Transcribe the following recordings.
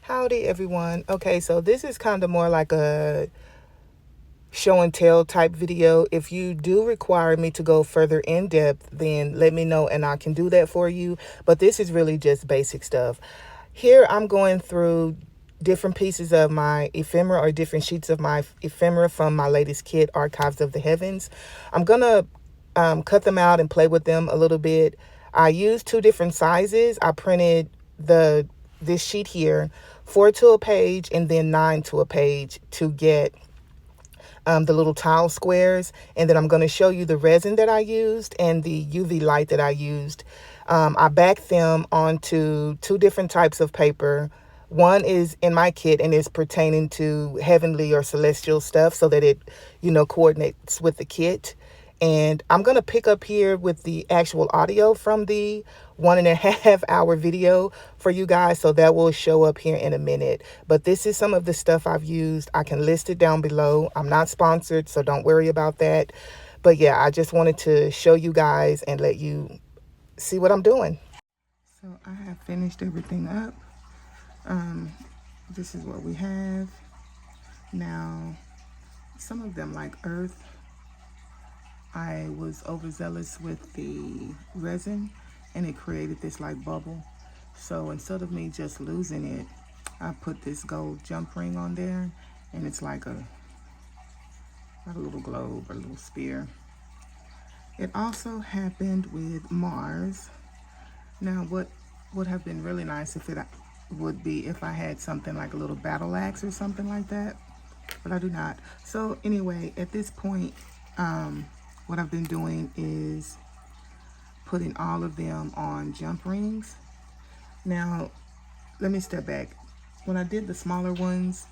Howdy everyone. Okay, so this is kind of more like a show and tell type video. If you do require me to go further in depth, then let me know and I can do that for you. But this is really just basic stuff. Here I'm going through different pieces of my ephemera, or different sheets of my ephemera from my latest kit, Archives of the Heavens. I'm gonna cut them out and play with them a little bit. I used two different sizes. I printed this sheet here, 4 to a page and then 9 to a page to get the little tile squares. And then I'm going to show you the resin that I used and the UV light that I used. I backed them onto two different types of paper. One is in my kit and is pertaining to heavenly or celestial stuff, so that it, coordinates with the kit. And I'm going to pick up here with the actual audio from the 1.5 hour video for you guys. So that will show up here in a minute. But this is some of the stuff I've used. I can list it down below. I'm not sponsored, so don't worry about that. But yeah, I just wanted to show you guys and let you see what I'm doing. So I have finished everything up. This is what we have. Now, some of them like earth. I was overzealous with the resin and it created this like bubble. So instead of me just losing it, I put this gold jump ring on there, and it's like a little globe or a little spear. It also happened with Mars. Now what would have been really nice if it would be if I had something like a little battle axe or something like that, but I do not. So anyway, at this point, what I've been doing is putting all of them on jump rings. Now, let me step back. When I did the smaller ones,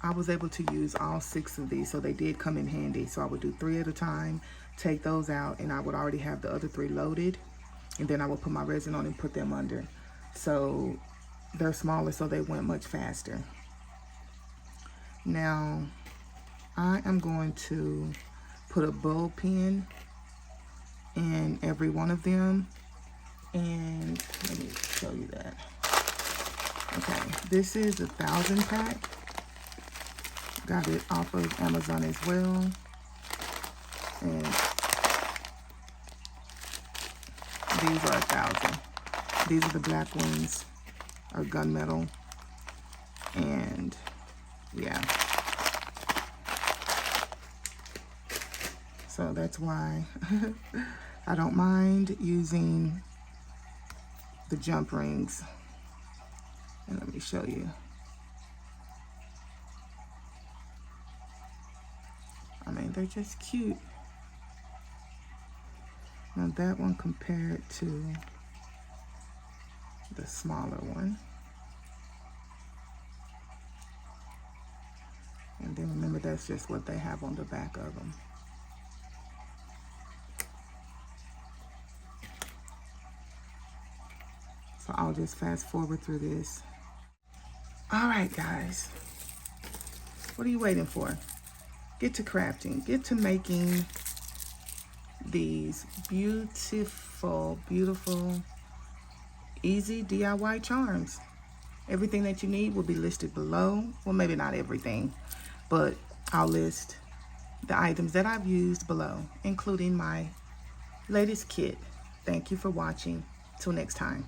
I was able to use all 6 of these, so they did come in handy. So I would do 3 at a time, take those out, and I would already have the other 3 loaded. And then I would put my resin on and put them under. So they're smaller, so they went much faster. Now, I am going to put a bulb pin in every one of them, and let me show you that. Okay, this is 1,000 pack. Got it off of Amazon as well, and these are 1,000. These are the black ones, are gunmetal, and yeah. So that's why I don't mind using the jump rings. And let me show you. I mean, they're just cute. Now that one compared to the smaller one. And then remember, that's just what they have on the back of them. So I'll just fast forward through this. All right, guys. What are you waiting for? Get to crafting. Get to making these beautiful, beautiful, easy DIY charms. Everything that you need will be listed below. Well, maybe not everything, but I'll list the items that I've used below, including my latest kit. Thank you for watching. Till next time.